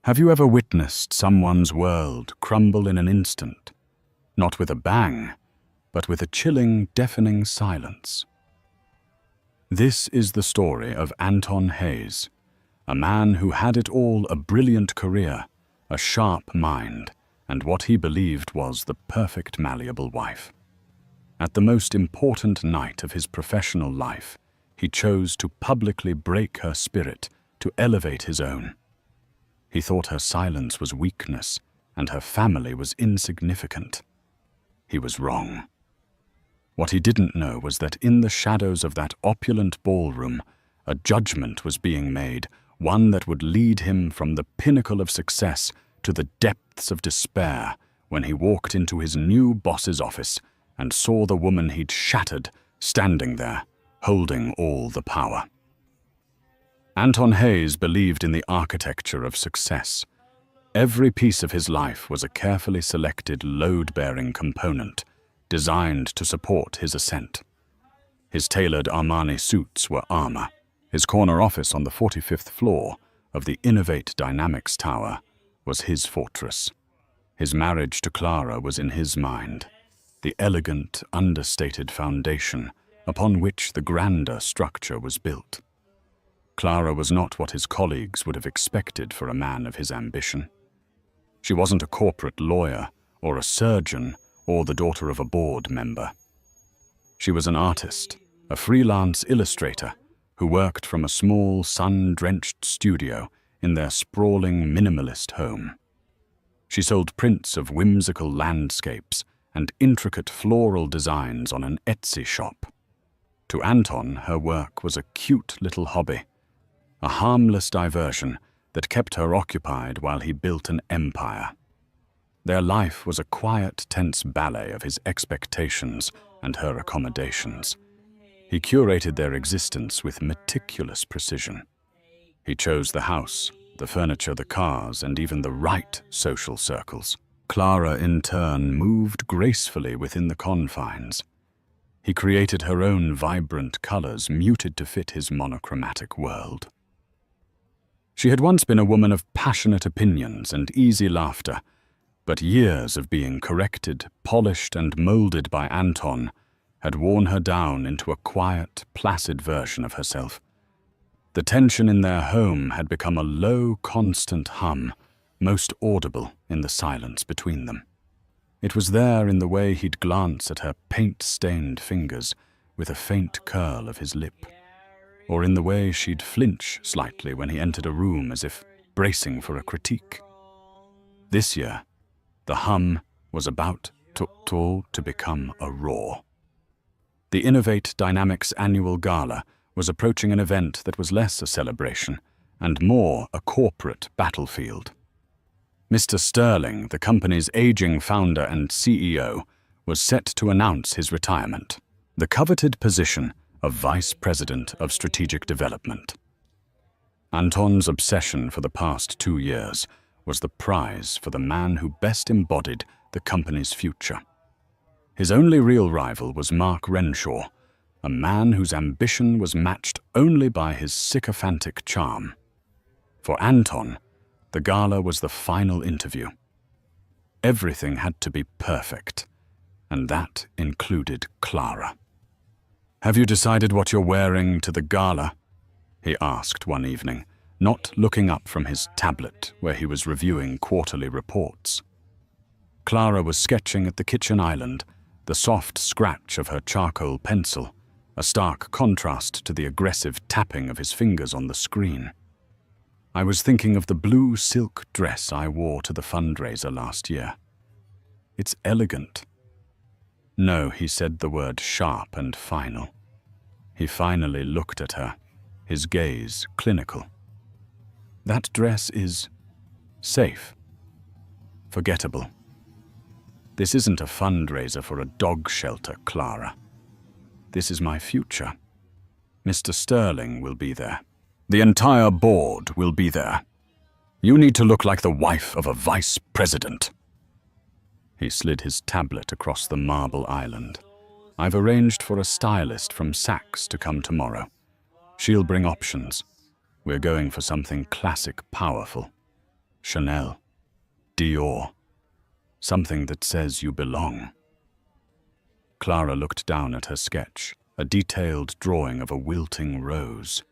Have you ever witnessed someone's world crumble in an instant? Not with a bang, but with a chilling, deafening silence. This is the story of Anton Hayes, a man who had it all: a brilliant career, a sharp mind, and what he believed was the perfect malleable wife. At the most important night of his professional life, he chose to publicly break her spirit to elevate his own. He thought her silence was weakness and her family was insignificant. He was wrong. What he didn't know was that in the shadows of that opulent ballroom, a judgment was being made, one that would lead him from the pinnacle of success to the depths of despair when he walked into his new boss's office and saw the woman he'd shattered standing there, holding all the power. Anton Hayes believed in the architecture of success. Every piece of his life was a carefully selected load-bearing component designed to support his ascent. His tailored Armani suits were armor. His corner office on the 45th floor of the Innovate Dynamics Tower was his fortress. His marriage to Clara was in his mind, the elegant, understated foundation upon which the grander structure was built. Clara was not what his colleagues would have expected for a man of his ambition. She wasn't a corporate lawyer or a surgeon or the daughter of a board member. She was an artist, a freelance illustrator who worked from a small, sun-drenched studio in their sprawling minimalist home. She sold prints of whimsical landscapes and intricate floral designs on an Etsy shop. To Anton, her work was a cute little hobby, a harmless diversion that kept her occupied while he built an empire. Their life was a quiet, tense ballet of his expectations and her accommodations. He curated their existence with meticulous precision. He chose the house, the furniture, the cars, and even the right social circles. Clara, in turn, moved gracefully within the confines. He created her own vibrant colors, muted to fit his monochromatic world. She had once been a woman of passionate opinions and easy laughter, but years of being corrected, polished, and molded by Anton had worn her down into a quiet, placid version of herself. The tension in their home had become a low, constant hum, most audible in the silence between them. It was there in the way he'd glance at her paint-stained fingers with a faint curl of his lip, or in the way she'd flinch slightly when he entered a room as if bracing for a critique. This year, the hum was about to become a roar. The Innovate Dynamics annual gala was approaching an event that was less a celebration and more a corporate battlefield. Mr. Sterling, the company's aging founder and CEO, was set to announce his retirement, the coveted position of Vice President of Strategic Development. Anton's obsession for the past 2 years was the prize for the man who best embodied the company's future. His only real rival was Mark Renshaw, a man whose ambition was matched only by his sycophantic charm. For Anton, the gala was the final interview. Everything had to be perfect, and that included Clara. "Have you decided what you're wearing to the gala?" he asked one evening, not looking up from his tablet where he was reviewing quarterly reports. Clara was sketching at the kitchen island, the soft scratch of her charcoal pencil, a stark contrast to the aggressive tapping of his fingers on the screen. "I was thinking of the blue silk dress I wore to the fundraiser last year. It's elegant." "No," he said the word sharp and final. He finally looked at her, his gaze clinical. "That dress is safe, forgettable. This isn't a fundraiser for a dog shelter, Clara. This is my future. Mr. Sterling will be there. The entire board will be there. You need to look like the wife of a vice president." He slid his tablet across the marble island. "I've arranged for a stylist from Saks to come tomorrow. She'll bring options. We're going for something classic, powerful." Chanel, Dior, something that says you belong. Clara looked down at her sketch, a detailed drawing of a wilting rose.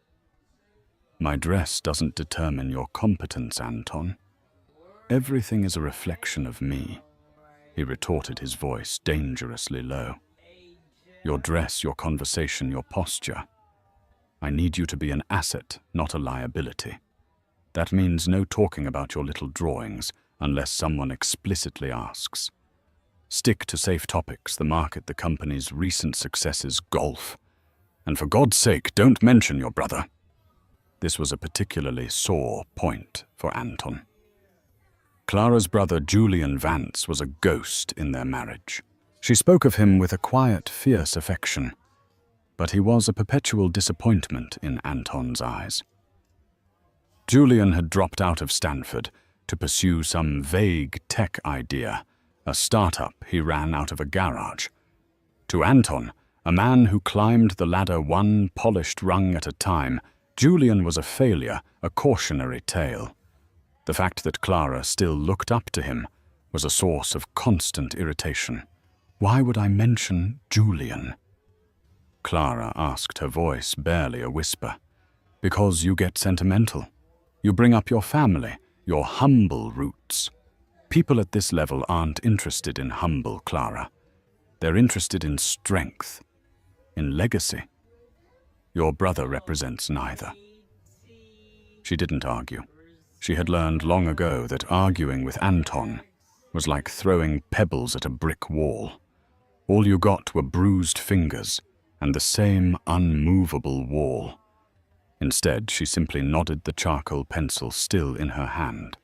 My dress doesn't determine your competence, Anton. Everything is a reflection of me, he retorted, his voice dangerously low. Your dress, your conversation, your posture. I need you to be an asset, not a liability. That means no talking about your little drawings unless someone explicitly asks. Stick to safe topics, the market, the company's recent successes, golf. And for God's sake, don't mention your brother. This was a particularly sore point for Anton. Clara's brother Julian Vance was a ghost in their marriage. She spoke of him with a quiet, fierce affection, but he was a perpetual disappointment in Anton's eyes. Julian had dropped out of Stanford to pursue some vague tech idea, a startup he ran out of a garage. To Anton, a man who climbed the ladder one polished rung at a time, Julian was a failure, a cautionary tale. The fact that Clara still looked up to him was a source of constant irritation. Why would I mention Julian? Clara asked, her voice barely a whisper. Because you get sentimental. You bring up your family, your humble roots. People at this level aren't interested in humble, Clara. They're interested in strength, in legacy. Your brother represents neither. She didn't argue. She had learned long ago that arguing with Anton was like throwing pebbles at a brick wall. All you got were bruised fingers and the same unmovable wall. Instead, she simply nodded, the charcoal pencil still in her hand.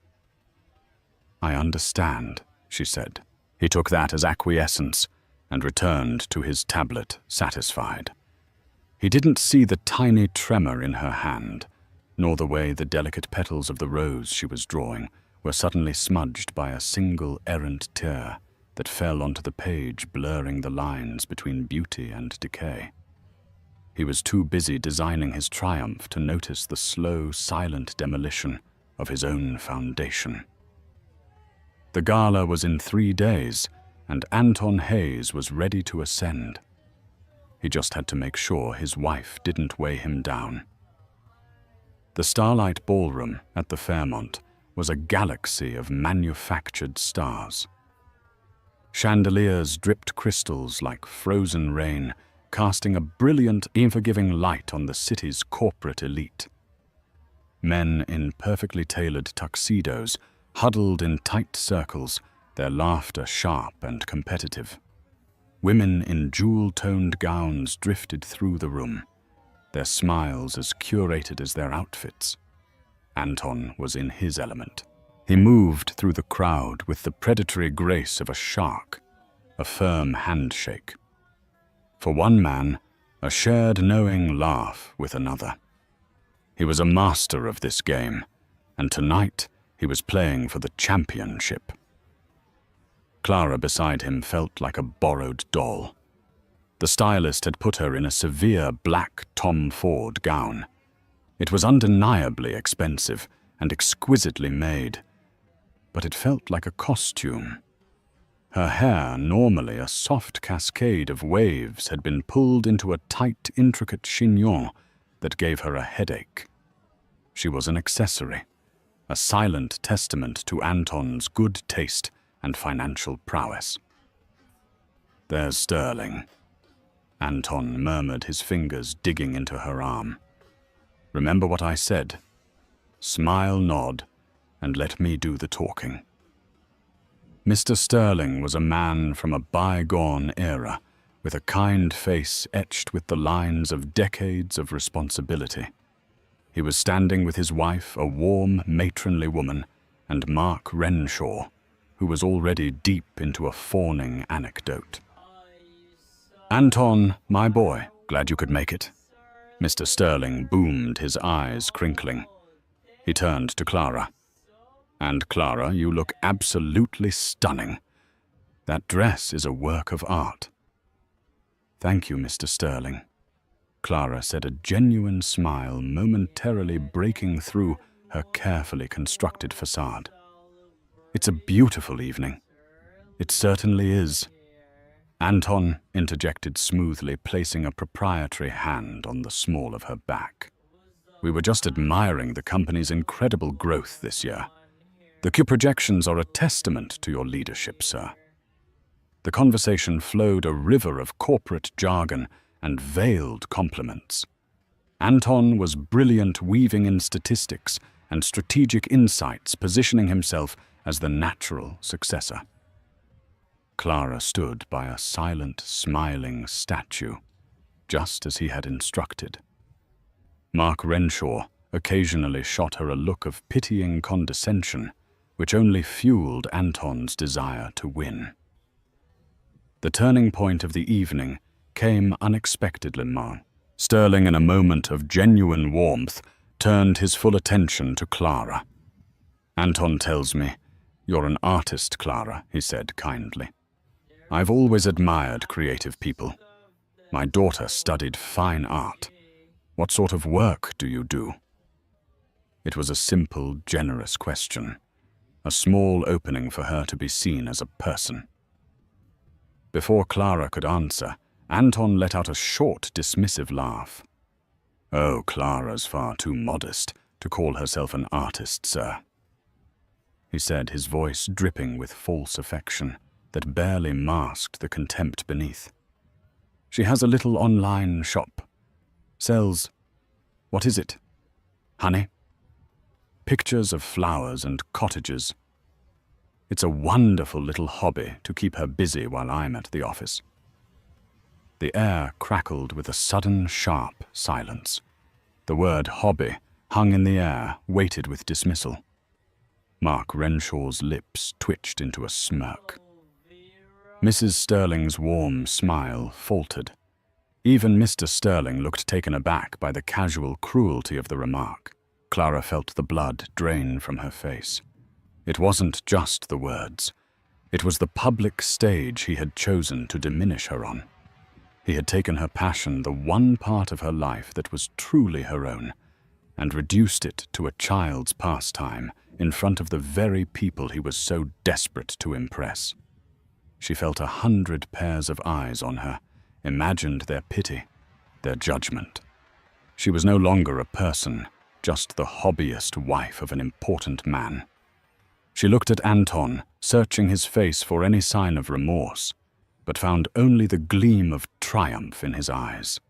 I understand, she said. He took that as acquiescence and returned to his tablet, satisfied. He didn't see the tiny tremor in her hand, nor the way the delicate petals of the rose she was drawing were suddenly smudged by a single errant tear that fell onto the page, blurring the lines between beauty and decay. He was too busy designing his triumph to notice the slow, silent demolition of his own foundation. The gala was in 3 days, and Anton Hayes was ready to ascend. He just had to make sure his wife didn't weigh him down. The Starlight Ballroom at the Fairmont was a galaxy of manufactured stars. Chandeliers dripped crystals like frozen rain, casting a brilliant, unforgiving light on the city's corporate elite. Men in perfectly tailored tuxedos huddled in tight circles, their laughter sharp and competitive. Women in jewel-toned gowns drifted through the room, their smiles as curated as their outfits. Anton was in his element. He moved through the crowd with the predatory grace of a shark, a firm handshake. For one man, a shared knowing laugh with another. He was a master of this game, and tonight he was playing for the championship. Clara beside him felt like a borrowed doll. The stylist had put her in a severe black Tom Ford gown. It was undeniably expensive and exquisitely made, but it felt like a costume. Her hair, normally a soft cascade of waves, had been pulled into a tight, intricate chignon that gave her a headache. She was an accessory, a silent testament to Anton's good taste and financial prowess. There's Sterling. Anton murmured, his fingers digging into her arm. Remember what I said. Smile, nod, and let me do the talking. Mr. Sterling was a man from a bygone era, with a kind face etched with the lines of decades of responsibility. He was standing with his wife, a warm, matronly woman, and Mark Renshaw, who was already deep into a fawning anecdote. Anton, my boy, glad you could make it. Mr. Sterling boomed, his eyes crinkling. He turned to Clara. And Clara, you look absolutely stunning. That dress is a work of art. Thank you, Mr. Sterling. Clara said, a genuine smile momentarily breaking through her carefully constructed facade. It's a beautiful evening. It certainly is. Anton interjected smoothly, placing a proprietary hand on the small of her back. We were just admiring the company's incredible growth this year. The Q projections are a testament to your leadership, sir. The conversation flowed a river of corporate jargon and veiled compliments. Anton was brilliant, weaving in statistics and strategic insights, positioning himself as the natural successor. Clara stood by a silent, smiling statue, just as he had instructed. Mark Renshaw occasionally shot her a look of pitying condescension, which only fueled Anton's desire to win. The turning point of the evening came unexpectedly. Sterling, in a moment of genuine warmth, turned his full attention to Clara. "Anton tells me you're an artist, Clara," he said kindly. "I've always admired creative people. My daughter studied fine art. What sort of work do you do?" It was a simple, generous question, a small opening for her to be seen as a person. Before Clara could answer, Anton let out a short, dismissive laugh. "Oh, Clara's far too modest to call herself an artist, sir," he said, his voice dripping with false affection that barely masked the contempt beneath. "She has a little online shop. Sells, what is it? Honey? Pictures of flowers and cottages. It's a wonderful little hobby to keep her busy while I'm at the office." The air crackled with a sudden, sharp silence. The word hobby hung in the air, weighted with dismissal. Mark Renshaw's lips twitched into a smirk. Mrs. Sterling's warm smile faltered. Even Mr. Sterling looked taken aback by the casual cruelty of the remark. Clara felt the blood drain from her face. It wasn't just the words. It was the public stage he had chosen to diminish her on. He had taken her passion, the one part of her life that was truly her own, and reduced it to a child's pastime in front of the very people he was so desperate to impress. She felt 100 pairs of eyes on her, imagined their pity, their judgment. She was no longer a person, just the hobbyist wife of an important man. She looked at Anton, searching his face for any sign of remorse, but found only the gleam of triumph in his eyes.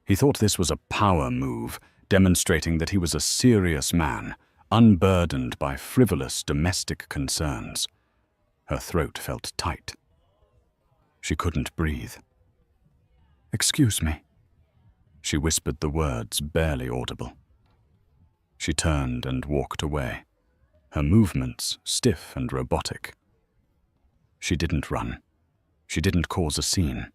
He thought this was a power move, demonstrating that he was a serious man, unburdened by frivolous domestic concerns. Her throat felt tight. She couldn't breathe. "Excuse me." She whispered the words, barely audible. She turned and walked away, her movements stiff and robotic. She didn't run. She didn't cause a scene.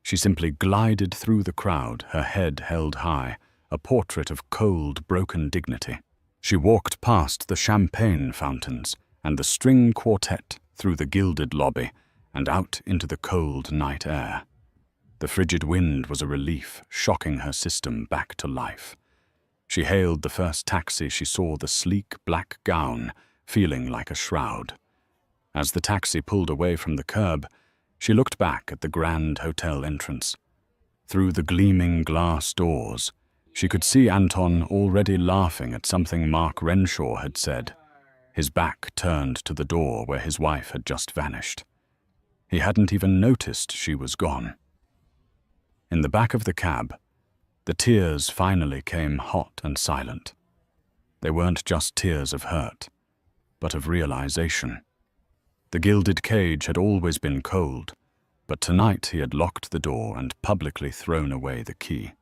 She simply glided through the crowd, her head held high, a portrait of cold, broken dignity. She walked past the champagne fountains and the string quartet through the gilded lobby and out into the cold night air. The frigid wind was a relief, shocking her system back to life. She hailed the first taxi she saw, the sleek black gown feeling like a shroud. As the taxi pulled away from the curb, she looked back at the grand hotel entrance. Through the gleaming glass doors, she could see Anton already laughing at something Mark Renshaw had said, his back turned to the door where his wife had just vanished. He hadn't even noticed she was gone. In the back of the cab, the tears finally came hot and silent. They weren't just tears of hurt, but of realization. The gilded cage had always been cold, but tonight he had locked the door and publicly thrown away the key.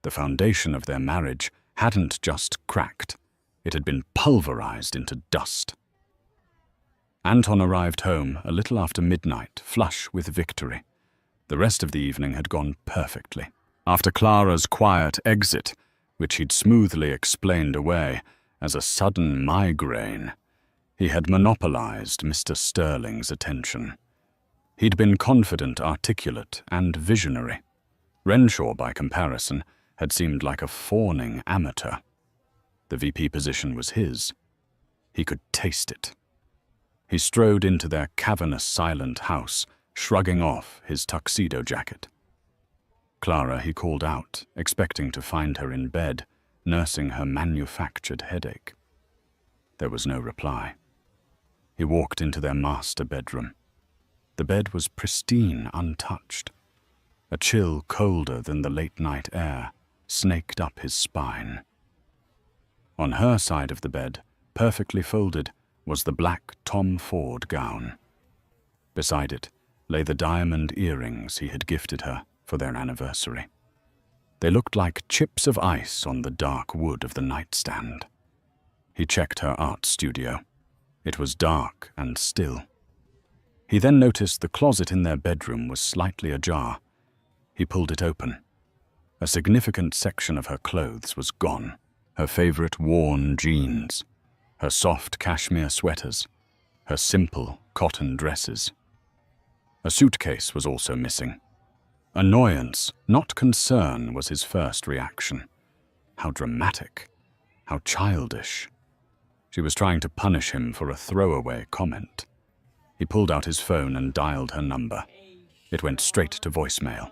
The foundation of their marriage hadn't just cracked, it had been pulverized into dust. Anton arrived home a little after midnight, flush with victory. The rest of the evening had gone perfectly. After Clara's quiet exit, which he'd smoothly explained away as a sudden migraine, he had monopolized Mr. Sterling's attention. He'd been confident, articulate, and visionary. Renshaw, by comparison, had seemed like a fawning amateur. The VP position was his. He could taste it. He strode into their cavernous, silent house, shrugging off his tuxedo jacket. Clara, he called out, expecting to find her in bed, nursing her manufactured headache. There was no reply. He walked into their master bedroom. The bed was pristine, untouched. A chill colder than the late-night air snaked up his spine. On her side of the bed, perfectly folded, was the black Tom Ford gown. Beside it lay the diamond earrings he had gifted her for their anniversary. They looked like chips of ice on the dark wood of the nightstand. He checked her art studio. It was dark and still. He then noticed the closet in their bedroom was slightly ajar. He pulled it open. A significant section of her clothes was gone. Her favorite worn jeans, her soft cashmere sweaters, her simple cotton dresses. A suitcase was also missing. Annoyance, not concern, was his first reaction. How dramatic, how childish. She was trying to punish him for a throwaway comment. He pulled out his phone and dialed her number. It went straight to voicemail.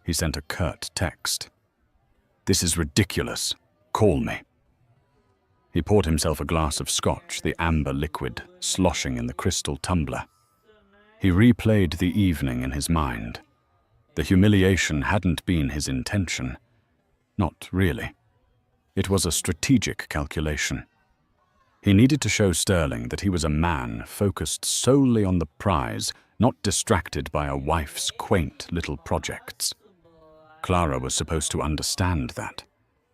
He sent a curt text. "This is ridiculous. Call me." He poured himself a glass of scotch, the amber liquid sloshing in the crystal tumbler. He replayed the evening in his mind. The humiliation hadn't been his intention. Not really. It was a strategic calculation. He needed to show Sterling that he was a man focused solely on the prize, not distracted by a wife's quaint little projects. Clara was supposed to understand that.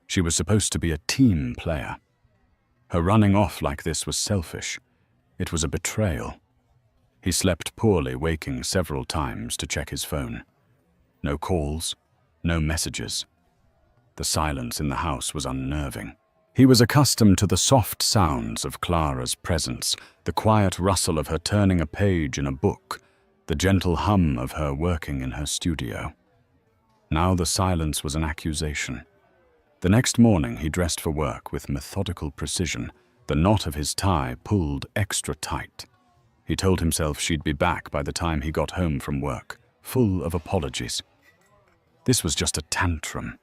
She was supposed to be a team player. Her running off like this was selfish. It was a betrayal. He slept poorly, waking several times to check his phone. No calls, no messages. The silence in the house was unnerving. He was accustomed to the soft sounds of Clara's presence, the quiet rustle of her turning a page in a book, the gentle hum of her working in her studio. Now the silence was an accusation. The next morning he dressed for work with methodical precision, the knot of his tie pulled extra tight. He told himself she'd be back by the time he got home from work, full of apologies. This was just a tantrum.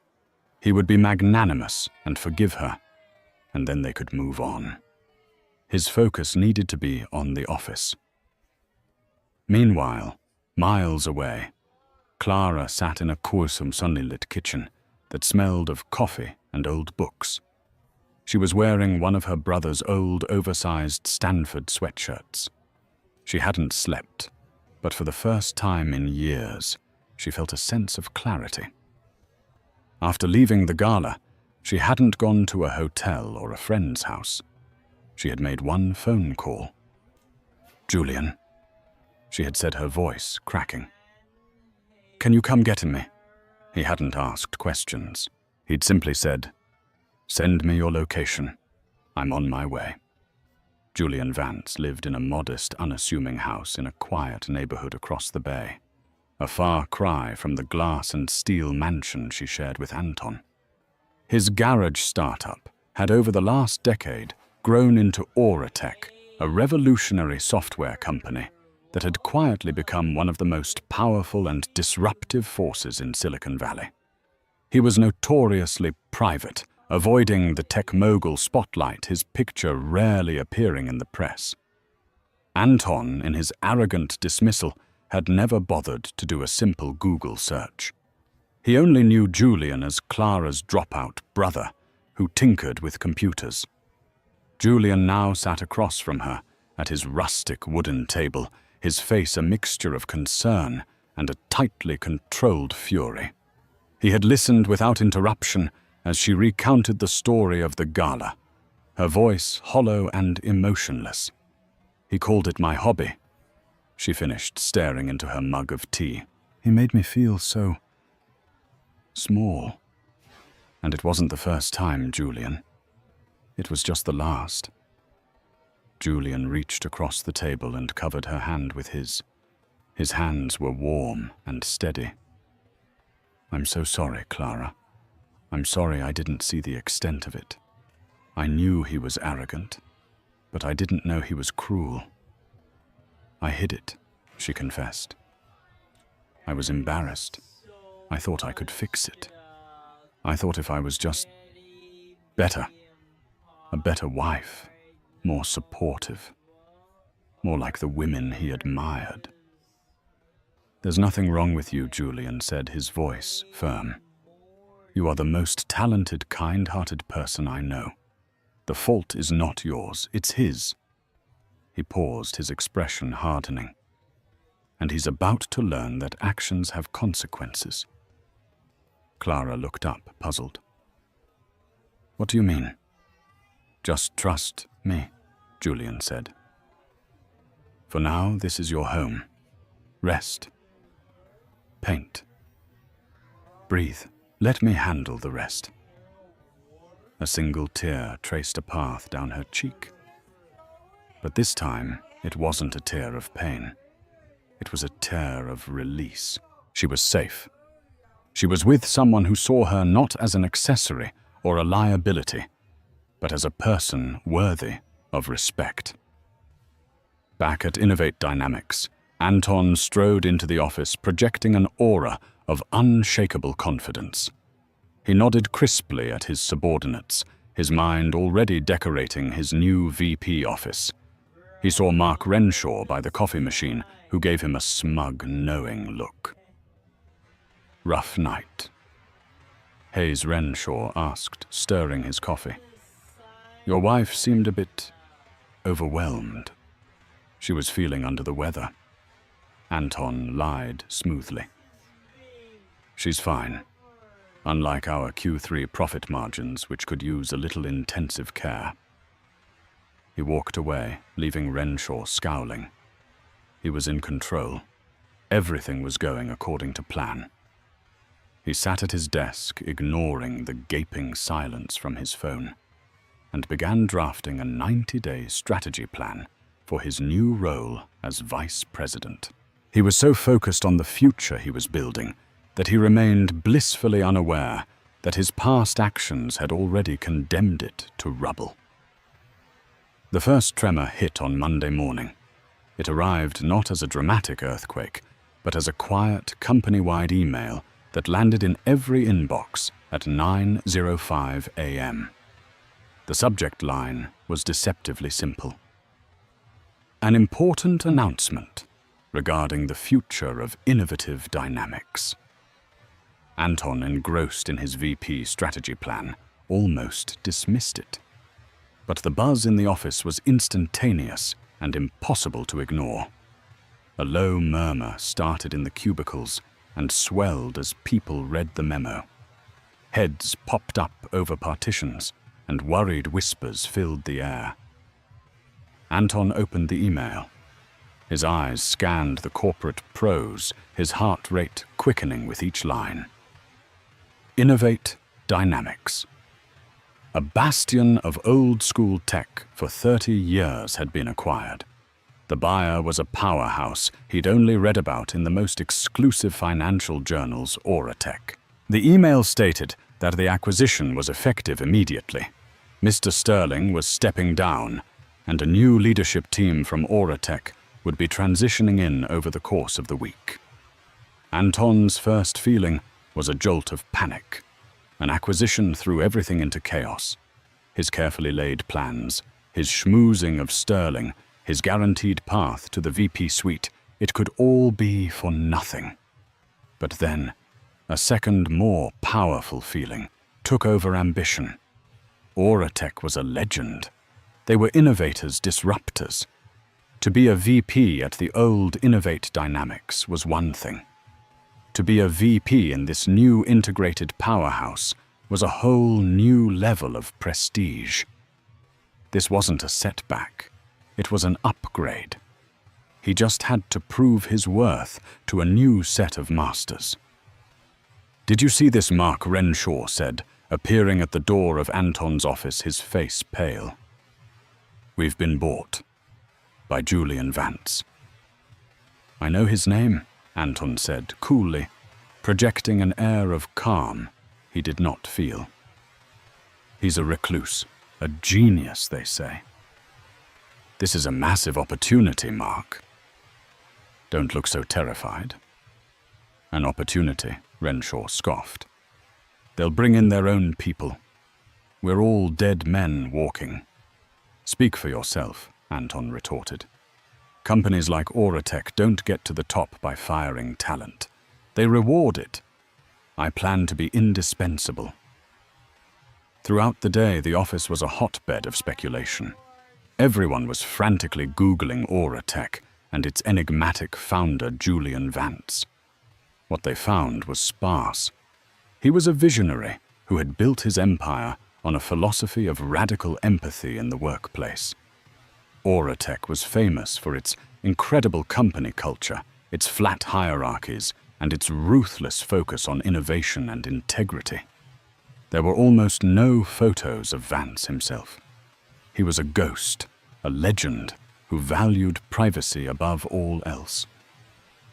He would be magnanimous and forgive her, and then they could move on. His focus needed to be on the office. Meanwhile, miles away, Clara sat in a coarsome, sunny-lit kitchen that smelled of coffee and old books. She was wearing one of her brother's old, oversized Stanford sweatshirts. She hadn't slept, but for the first time in years, she felt a sense of clarity. After leaving the gala, she hadn't gone to a hotel or a friend's house. She had made one phone call. "Julian," she had said, her voice cracking. "Can you come get me?" He hadn't asked questions. He'd simply said, "Send me your location. I'm on my way." Julian Vance lived in a modest, unassuming house in a quiet neighborhood across the bay, a far cry from the glass and steel mansion she shared with Anton. His garage startup had over the last decade grown into Auratech, a revolutionary software company that had quietly become one of the most powerful and disruptive forces in Silicon Valley. He was notoriously private, avoiding the tech mogul spotlight, his picture rarely appearing in the press. Anton, in his arrogant dismissal, had never bothered to do a simple Google search. He only knew Julian as Clara's dropout brother, who tinkered with computers. Julian now sat across from her at his rustic wooden table, his face a mixture of concern and a tightly controlled fury. He had listened without interruption as she recounted the story of the gala, her voice hollow and emotionless. "He called it my hobby," she finished, staring into her mug of tea. "He made me feel so small. And it wasn't the first time, Julian. It was just the last." Julian reached across the table and covered her hand with his. His hands were warm and steady. "I'm so sorry, Clara. I'm sorry I didn't see the extent of it. I knew he was arrogant, but I didn't know he was cruel. I hid it, she confessed. I was embarrassed. I thought I could fix it. I thought if I was just better, a better wife, more supportive, more like the women he admired. There's nothing wrong with you, Julian said, his voice firm. You are the most talented, kind-hearted person I know. The fault is not yours, it's his. He paused, his expression hardening. And he's about to learn that actions have consequences. Clara looked up, puzzled. What do you mean? Just trust me, Julian said. For now, this is your home. Rest. Paint. Breathe. Let me handle the rest. A single tear traced a path down her cheek. But this time, it wasn't a tear of pain. It was a tear of release. She was safe. She was with someone who saw her not as an accessory or a liability, but as a person worthy of respect. Back at Innovate Dynamics, Anton strode into the office, projecting an aura of unshakable confidence. He nodded crisply at his subordinates, his mind already decorating his new VP office. He saw Mark Renshaw by the coffee machine, who gave him a smug, knowing look. Rough night? Hayes Renshaw asked, stirring his coffee. Your wife seemed a bit overwhelmed. She was feeling under the weather. Anton lied smoothly. She's fine. Unlike our Q3 profit margins, which could use a little intensive care. He walked away, leaving Renshaw scowling. He was in control. Everything was going according to plan. He sat at his desk, ignoring the gaping silence from his phone, and began drafting a 90-day strategy plan for his new role as vice president. He was so focused on the future he was building that he remained blissfully unaware that his past actions had already condemned it to rubble. The first tremor hit on Monday morning. It arrived not as a dramatic earthquake, but as a quiet, company-wide email that landed in every inbox at 9:05 a.m. The subject line was deceptively simple. An important announcement regarding the future of innovative dynamics. Anton, engrossed in his VP strategy plan, almost dismissed it. But the buzz in the office was instantaneous and impossible to ignore. A low murmur started in the cubicles and swelled as people read the memo. Heads popped up over partitions, and worried whispers filled the air. Anton opened the email. His eyes scanned the corporate prose, his heart rate quickening with each line. Innovate Dynamics. A bastion of old-school tech for 30 years had been acquired. The buyer was a powerhouse he'd only read about in the most exclusive financial journals, Oratech. The email stated that the acquisition was effective immediately. Mr. Sterling was stepping down, and a new leadership team from Oratech would be transitioning in over the course of the week. Anton's first feeling was a jolt of panic. An acquisition threw everything into chaos. His carefully laid plans, his schmoozing of Sterling, his guaranteed path to the VP suite, it could all be for nothing. But then, a second more powerful feeling took over ambition. Oratech was a legend. They were innovators, disruptors. To be a VP at the old Innovate Dynamics was one thing. To be a VP in this new integrated powerhouse was a whole new level of prestige. This wasn't a setback. It was an upgrade. He just had to prove his worth to a new set of masters. Did you see this? Mark Renshaw said, appearing at the door of Anton's office, his face pale. We've been bought. By Julian Vance. I know his name, Anton said coolly, projecting an air of calm he did not feel. He's a recluse, a genius, they say. This is a massive opportunity, Mark. Don't look so terrified. An opportunity, Renshaw scoffed. They'll bring in their own people. We're all dead men walking. Speak for yourself, Anton retorted. Companies like Auratech don't get to the top by firing talent. They reward it. I plan to be indispensable. Throughout the day, the office was a hotbed of speculation. Everyone was frantically Googling Auratech and its enigmatic founder, Julian Vance. What they found was sparse. He was a visionary who had built his empire on a philosophy of radical empathy in the workplace. Auratech was famous for its incredible company culture, its flat hierarchies, and its ruthless focus on innovation and integrity. There were almost no photos of Vance himself. He was a ghost, a legend, who valued privacy above all else.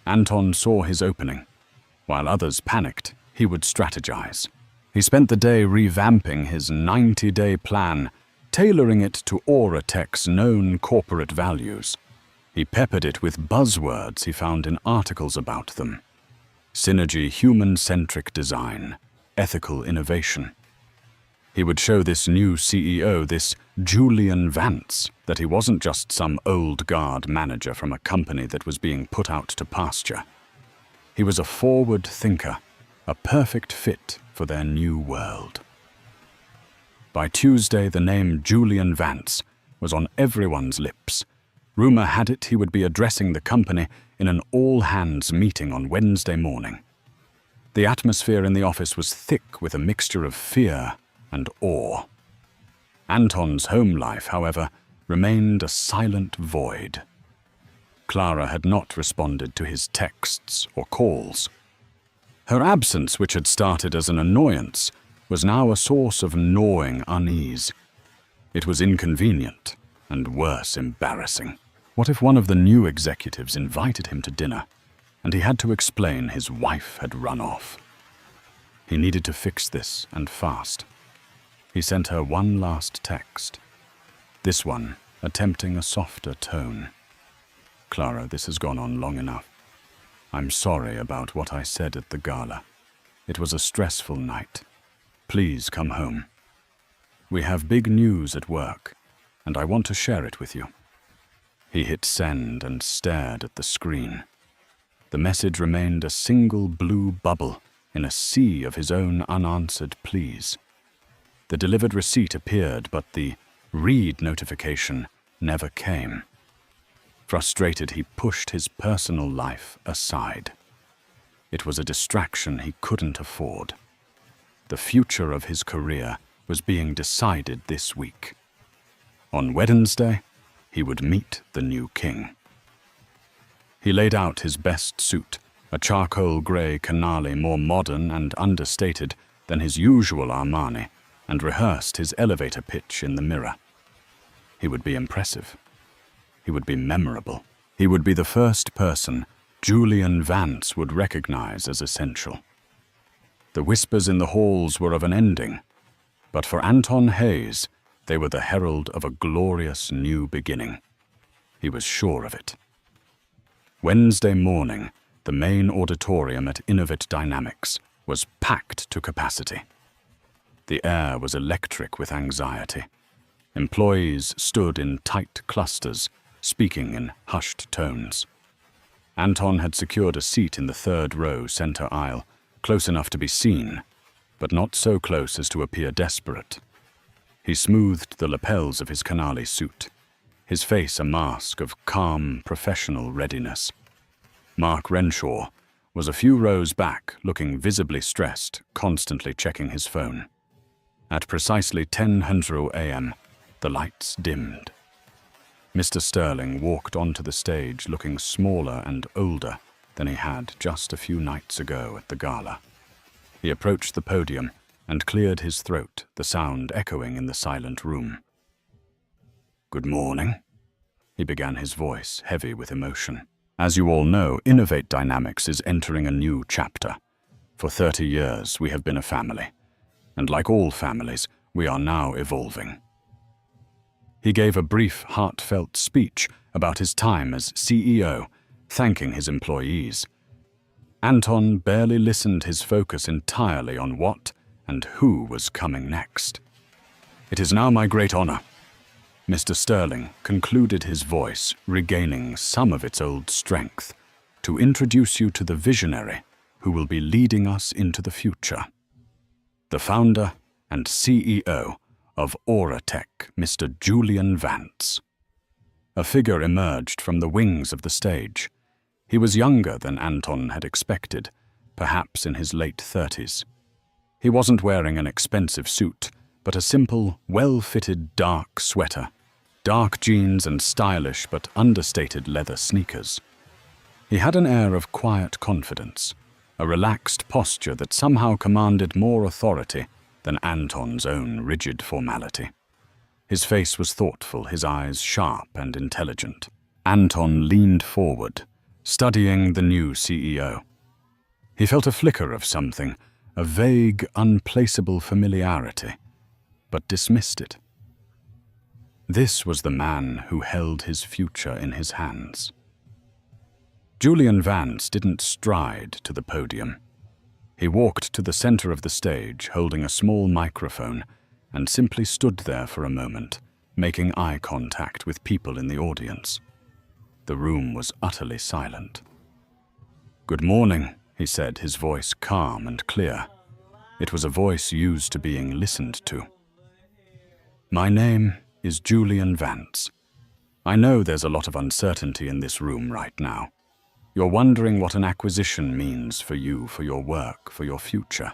Anton saw his opening. While others panicked, he would strategize. He spent the day revamping his 90-day plan, tailoring it to Auratech's known corporate values. He peppered it with buzzwords he found in articles about them. Synergy, human-centric design, ethical innovation. He would show this new CEO, this Julian Vance, that he wasn't just some old guard manager from a company that was being put out to pasture. He was a forward thinker, a perfect fit for their new world. By Tuesday, the name Julian Vance was on everyone's lips. Rumor had it he would be addressing the company in an all-hands meeting on Wednesday morning. The atmosphere in the office was thick with a mixture of fear and awe. Anton's home life, however, remained a silent void. Clara had not responded to his texts or calls. Her absence, which had started as an annoyance, was now a source of gnawing unease. It was inconvenient and worse, embarrassing. What if one of the new executives invited him to dinner and he had to explain his wife had run off? He needed to fix this, and fast. He sent her one last text, this one attempting a softer tone. Clara, this has gone on long enough. I'm sorry about what I said at the gala. It was a stressful night. Please come home. We have big news at work, and I want to share it with you. He hit send and stared at the screen. The message remained a single blue bubble in a sea of his own unanswered pleas. The delivered receipt appeared, but the read notification never came. Frustrated, he pushed his personal life aside. It was a distraction he couldn't afford. The future of his career was being decided this week. On Wednesday, he would meet the new king. He laid out his best suit, a charcoal grey Canale more modern and understated than his usual Armani, and rehearsed his elevator pitch in the mirror. He would be impressive. He would be memorable. He would be the first person Julian Vance would recognize as essential. The whispers in the halls were of an ending, but for Anton Hayes, they were the herald of a glorious new beginning. He was sure of it. Wednesday morning, the main auditorium at Innovate Dynamics was packed to capacity. The air was electric with anxiety. Employees stood in tight clusters, speaking in hushed tones. Anton had secured a seat in the third row center aisle, close enough to be seen, but not so close as to appear desperate. He smoothed the lapels of his Canale suit, his face a mask of calm, professional readiness. Mark Renshaw was a few rows back, looking visibly stressed, constantly checking his phone. At precisely 10:00 a.m., the lights dimmed. Mr. Sterling walked onto the stage looking smaller and older than he had just a few nights ago at the gala. He approached the podium and cleared his throat, the sound echoing in the silent room. "Good morning," he began, his voice heavy with emotion. "As you all know, Innovate Dynamics is entering a new chapter. For 30 years, we have been a family, and like all families, we are now evolving." He gave a brief, heartfelt speech about his time as CEO thanking his employees. Anton barely listened, his focus entirely on what and who was coming next. "It is now my great honor," Mr. Sterling concluded, his voice regaining some of its old strength, "to introduce you to the visionary who will be leading us into the future. The founder and CEO of Auratech, Mr. Julian Vance." A figure emerged from the wings of the stage. He was younger than Anton had expected, perhaps in his late 30s. He wasn't wearing an expensive suit, but a simple, well-fitted dark sweater, dark jeans and stylish but understated leather sneakers. He had an air of quiet confidence, a relaxed posture that somehow commanded more authority than Anton's own rigid formality. His face was thoughtful, his eyes sharp and intelligent. Anton leaned forward, studying the new CEO. He felt a flicker of something, a vague, unplaceable familiarity, but dismissed it. This was the man who held his future in his hands. Julian Vance didn't stride to the podium. He walked to the center of the stage, holding a small microphone, and simply stood there for a moment, making eye contact with people in the audience. The room was utterly silent. "Good morning," he said, his voice calm and clear. It was a voice used to being listened to. "My name is Julian Vance. I know there's a lot of uncertainty in this room right now. You're wondering what an acquisition means for you, for your work, for your future.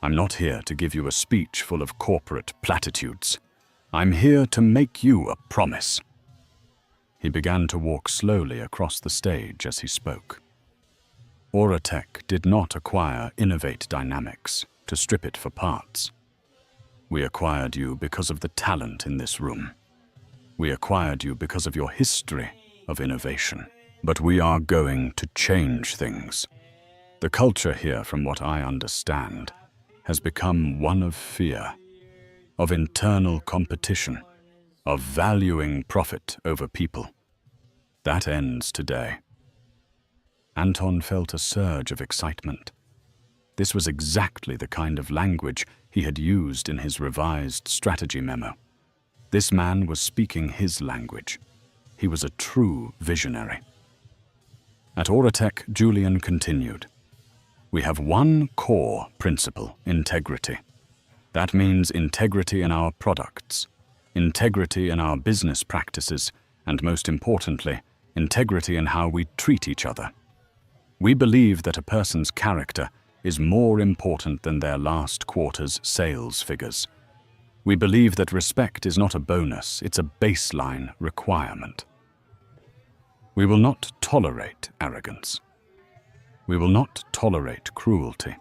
I'm not here to give you a speech full of corporate platitudes. I'm here to make you a promise." He began to walk slowly across the stage as he spoke. Auratech did not acquire Innovate Dynamics to strip it for parts. We acquired you because of the talent in this room. We acquired you because of your history of innovation. But we are going to change things. The culture here, from what I understand, has become one of fear, of internal competition, of valuing profit over people. That ends today. Anton felt a surge of excitement. This was exactly the kind of language he had used in his revised strategy memo. This man was speaking his language. He was a true visionary. At Auratech, Julian continued, "We have one core principle: integrity. That means integrity in our products, integrity in our business practices, and most importantly, integrity in how we treat each other. We believe that a person's character is more important than their last quarter's sales figures. We believe that respect is not a bonus, it's a baseline requirement. We will not tolerate arrogance. We will not tolerate cruelty.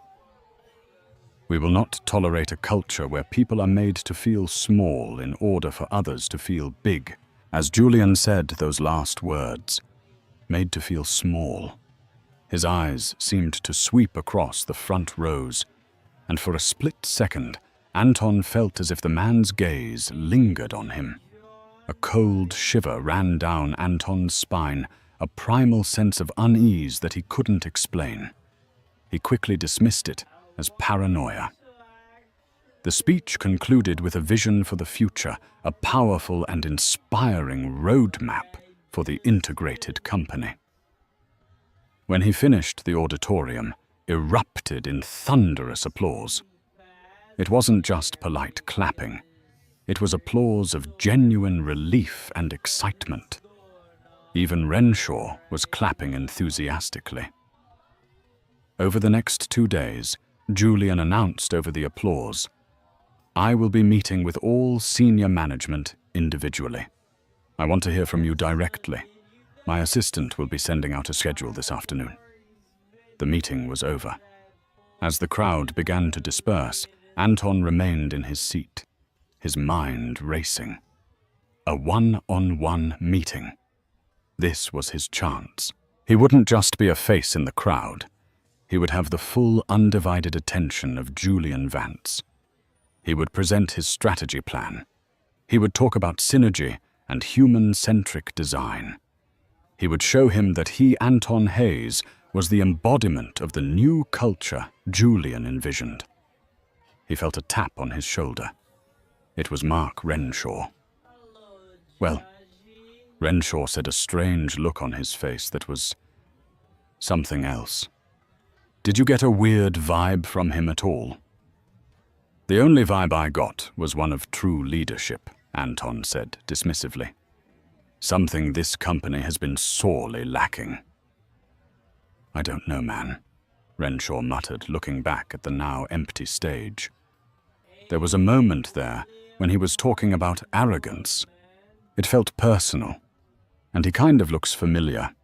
We will not tolerate a culture where people are made to feel small in order for others to feel big." As Julian said those last words, "made to feel small," his eyes seemed to sweep across the front rows, and for a split second, Anton felt as if the man's gaze lingered on him. A cold shiver ran down Anton's spine, a primal sense of unease that he couldn't explain. He quickly dismissed it as paranoia. The speech concluded with a vision for the future, a powerful and inspiring roadmap for the integrated company. When he finished, the auditorium erupted in thunderous applause. It wasn't just polite clapping. It was applause of genuine relief and excitement. Even Renshaw was clapping enthusiastically. Over the next 2 days, Julian announced over the applause, "I will be meeting with all senior management individually. I want to hear from you directly. My assistant will be sending out a schedule this afternoon." The meeting was over. As the crowd began to disperse, Anton remained in his seat, his mind racing. A one-on-one meeting. This was his chance. He wouldn't just be a face in the crowd. He would have the full, undivided attention of Julian Vance. He would present his strategy plan. He would talk about synergy and human-centric design. He would show him that he, Anton Hayes, was the embodiment of the new culture Julian envisioned. He felt a tap on his shoulder. It was Mark Renshaw. "Well," Renshaw said, a strange look on his face that was something else. "Did you get a weird vibe from him at all?" "The only vibe I got was one of true leadership," Anton said dismissively. "Something this company has been sorely lacking." "I don't know, man," Renshaw muttered, looking back at the now empty stage. There was a moment there when he was talking about arrogance. It felt personal, and he kind of looks familiar.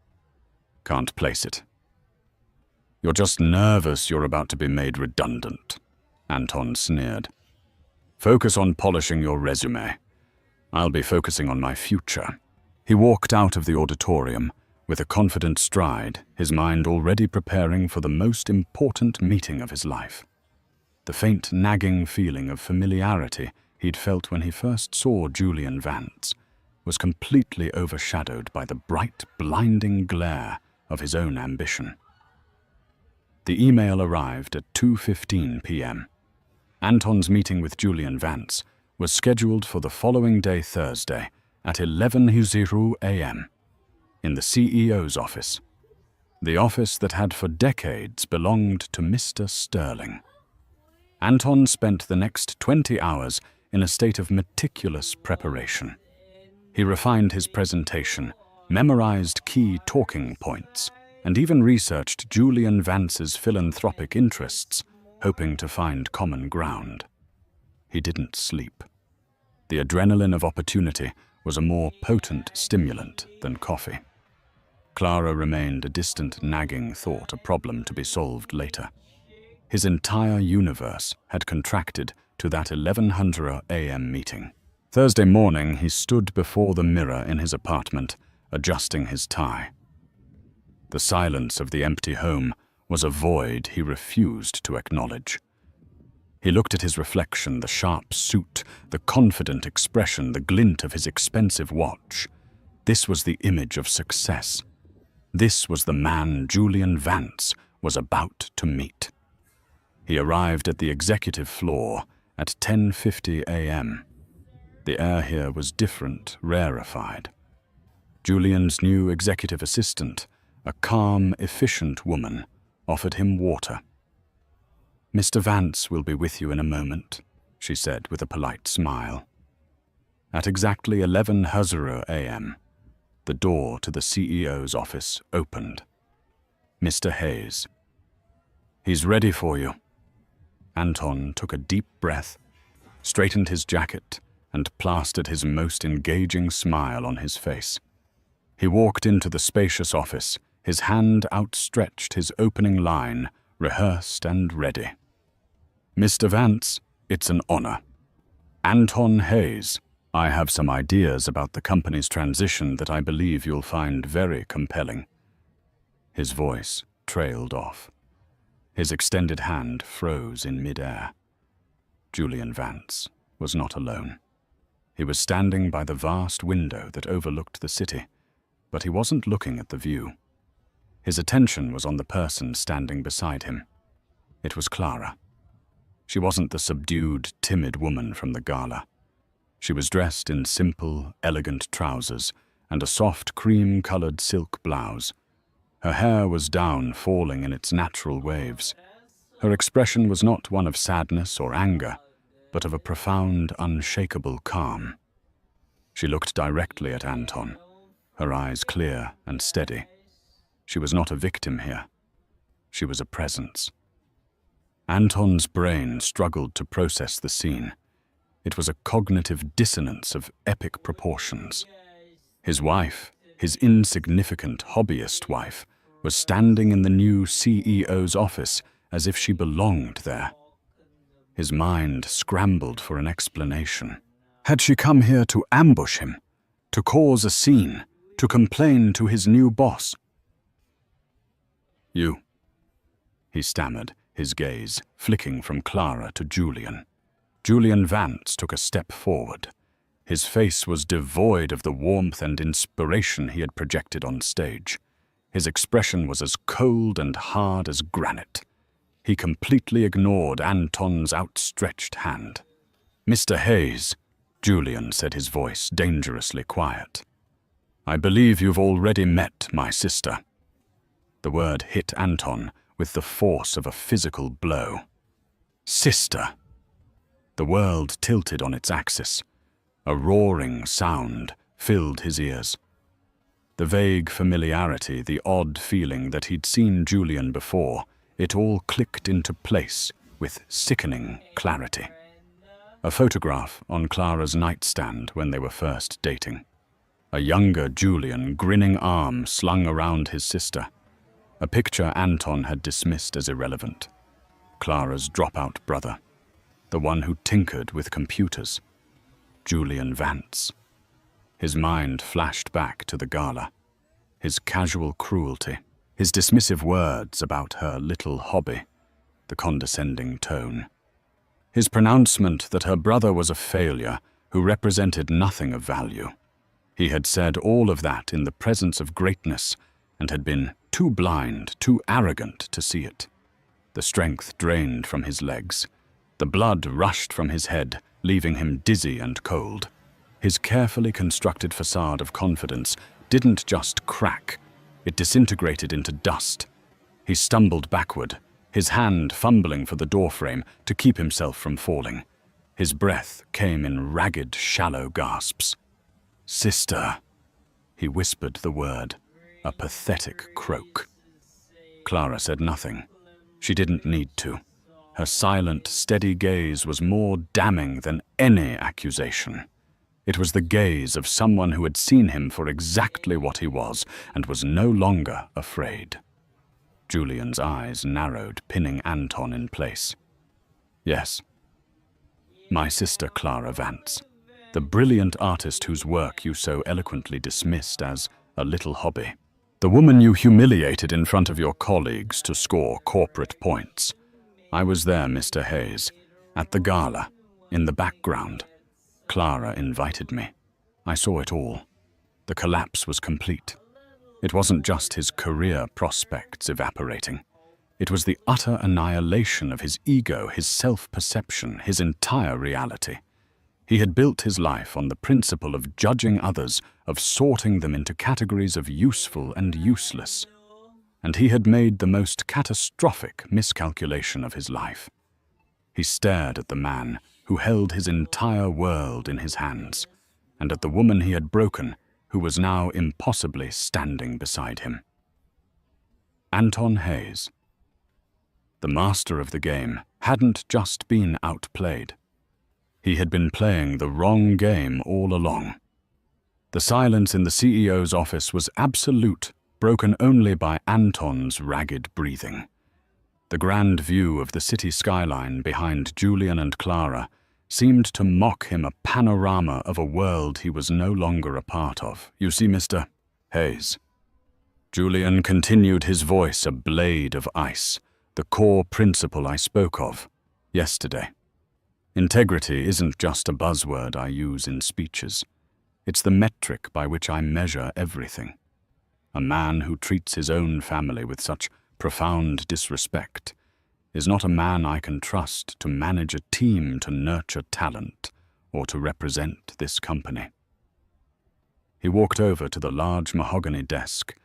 Can't place it. "You're just nervous you're about to be made redundant," Anton sneered. "Focus on polishing your resume. I'll be focusing on my future." He walked out of the auditorium with a confident stride, his mind already preparing for the most important meeting of his life. The faint nagging feeling of familiarity he'd felt when he first saw Julian Vance was completely overshadowed by the bright, blinding glare of his own ambition. The email arrived at 2:15 p.m. Anton's meeting with Julian Vance was scheduled for the following day, Thursday, at 11:00 a.m. in the CEO's office, the office that had for decades belonged to Mr. Sterling. Anton spent the next 20 hours in a state of meticulous preparation. He refined his presentation, memorized key talking points, and even researched Julian Vance's philanthropic interests, hoping to find common ground. He didn't sleep. The adrenaline of opportunity was a more potent stimulant than coffee. Clara remained a distant nagging thought, a problem to be solved later. His entire universe had contracted to that 11:00 a.m. meeting. Thursday morning, he stood before the mirror in his apartment, adjusting his tie. The silence of the empty home was a void he refused to acknowledge. He looked at his reflection, the sharp suit, the confident expression, the glint of his expensive watch. This was the image of success. This was the man Julian Vance was about to meet. He arrived at the executive floor at 10:50 a.m. The air here was different, rarefied. Julian's new executive assistant, a calm, efficient woman, offered him water. "Mr. Vance will be with you in a moment," she said with a polite smile. At exactly 11:00 a.m., the door to the CEO's office opened. "Mr. Hayes." "He's ready for you." Anton took a deep breath, straightened his jacket, and plastered his most engaging smile on his face. He walked into the spacious office, his hand outstretched, his opening line rehearsed and ready. "Mr. Vance, it's an honor. Anton Hayes, I have some ideas about the company's transition that I believe you'll find very compelling." His voice trailed off. His extended hand froze in midair. Julian Vance was not alone. He was standing by the vast window that overlooked the city, but he wasn't looking at the view. His attention was on the person standing beside him. It was Clara. She wasn't the subdued, timid woman from the Gala. She was dressed in simple, elegant trousers and a soft cream-colored silk blouse. Her hair was down, falling in its natural waves. Her expression was not one of sadness or anger, but of a profound, unshakable calm. She looked directly at Anton, her eyes clear and steady. She was not a victim here. She was a presence. Anton's brain struggled to process the scene. It was a cognitive dissonance of epic proportions. His wife, his insignificant hobbyist wife, was standing in the new CEO's office as if she belonged there. His mind scrambled for an explanation. Had she come here to ambush him, to cause a scene, to complain to his new boss? "You," he stammered, his gaze flicking from Clara to Julian. Julian Vance took a step forward. His face was devoid of the warmth and inspiration he had projected on stage. His expression was as cold and hard as granite. He completely ignored Anton's outstretched hand. "Mr. Hayes," Julian said, his voice dangerously quiet. "I believe you've already met my sister." The word hit Anton with the force of a physical blow. Sister! The world tilted on its axis. A roaring sound filled his ears. The vague familiarity, the odd feeling that he'd seen Julian before, it all clicked into place with sickening clarity. A photograph on Clara's nightstand when they were first dating. A younger Julian, grinning arm slung around his sister. A picture Anton had dismissed as irrelevant. Clara's dropout brother. The one who tinkered with computers. Julian Vance. His mind flashed back to the gala. His casual cruelty. His dismissive words about her little hobby. The condescending tone. His pronouncement that her brother was a failure who represented nothing of value. He had said all of that in the presence of greatness and had been too blind, too arrogant to see it. The strength drained from his legs. The blood rushed from his head, leaving him dizzy and cold. His carefully constructed facade of confidence didn't just crack, it disintegrated into dust. He stumbled backward, his hand fumbling for the doorframe to keep himself from falling. His breath came in ragged, shallow gasps. "Sister," he whispered the word, a pathetic croak. Clara said nothing. She didn't need to. Her silent, steady gaze was more damning than any accusation. It was the gaze of someone who had seen him for exactly what he was and was no longer afraid. Julian's eyes narrowed, pinning Anton in place. "Yes, my sister Clara Vance, the brilliant artist whose work you so eloquently dismissed as a little hobby. The woman you humiliated in front of your colleagues to score corporate points. I was there, Mr. Hayes, at the gala, in the background. Clara invited me. I saw it all. The collapse was complete. It wasn't just his career prospects evaporating. It was the utter annihilation of his ego, his self-perception, his entire reality. He had built his life on the principle of judging others, of sorting them into categories of useful and useless. And he had made the most catastrophic miscalculation of his life. He stared at the man who held his entire world in his hands, and at the woman he had broken, who was now impossibly standing beside him. Anton Hayes. The master of the game hadn't just been outplayed. He had been playing the wrong game all along. The silence in the CEO's office was absolute, broken only by Anton's ragged breathing. The grand view of the city skyline behind Julian and Clara seemed to mock him, a panorama of a world he was no longer a part of. "You see, Mr. Hayes." Julian continued, his voice a blade of ice, "the core principle I spoke of yesterday. Integrity isn't just a buzzword I use in speeches. It's the metric by which I measure everything. A man who treats his own family with such profound disrespect is not a man I can trust to manage a team, to nurture talent, or to represent this company." He walked over to the large mahogany desk,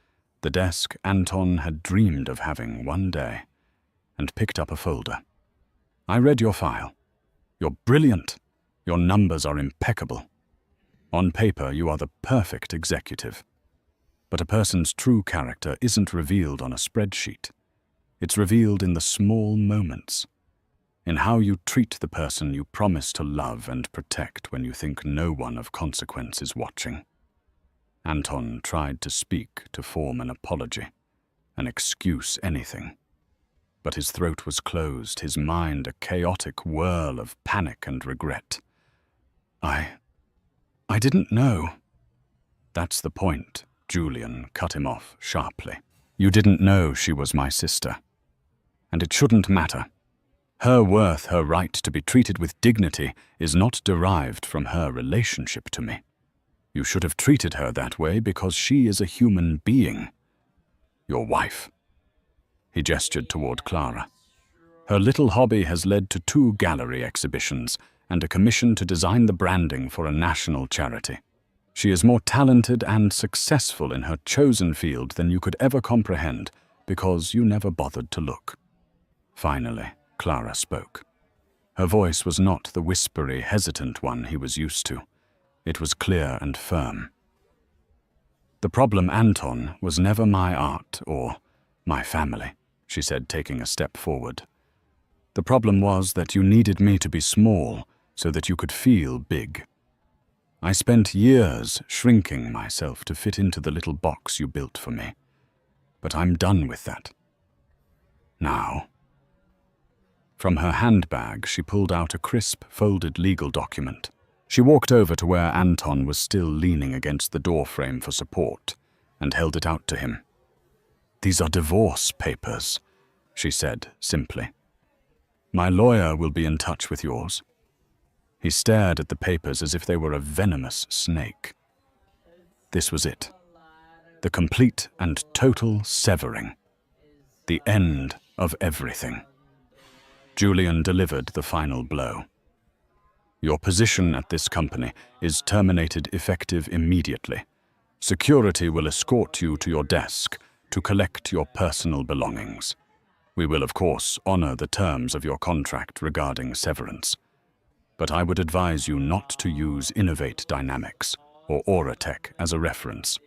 the desk Anton had dreamed of having one day, and picked up a folder. "I read your file. You're brilliant. Your numbers are impeccable. On paper, you are the perfect executive. But a person's true character isn't revealed on a spreadsheet. It's revealed in the small moments, in how you treat the person you promise to love and protect when you think no one of consequence is watching." Anton tried to speak, to form an apology, an excuse, anything. But his throat was closed, his mind a chaotic whirl of panic and regret. I didn't know." "That's the point," Julian cut him off sharply. "You didn't know she was my sister. And it shouldn't matter. Her worth, her right to be treated with dignity, is not derived from her relationship to me. You should have treated her that way because she is a human being. Your wife." He gestured toward Clara. "Her little hobby has led to 2 gallery exhibitions and a commission to design the branding for a national charity. She is more talented and successful in her chosen field than you could ever comprehend because you never bothered to look." Finally, Clara spoke. Her voice was not the whispery, hesitant one he was used to. It was clear and firm. "The problem, Anton, was never my art or my family," she said, taking a step forward. "The problem was that you needed me to be small so that you could feel big. I spent years shrinking myself to fit into the little box you built for me. But I'm done with that. Now." From her handbag, she pulled out a crisp, folded legal document. She walked over to where Anton was still leaning against the doorframe for support and held it out to him. "These are divorce papers," she said simply. "My lawyer will be in touch with yours." He stared at the papers as if they were a venomous snake. This was it. The complete and total severing. The end of everything. Julian delivered the final blow. "Your position at this company is terminated effective immediately. Security will escort you to your desk to collect your personal belongings. We will, of course, honor the terms of your contract regarding severance. But I would advise you not to use Innovate Dynamics or Auratech as a reference.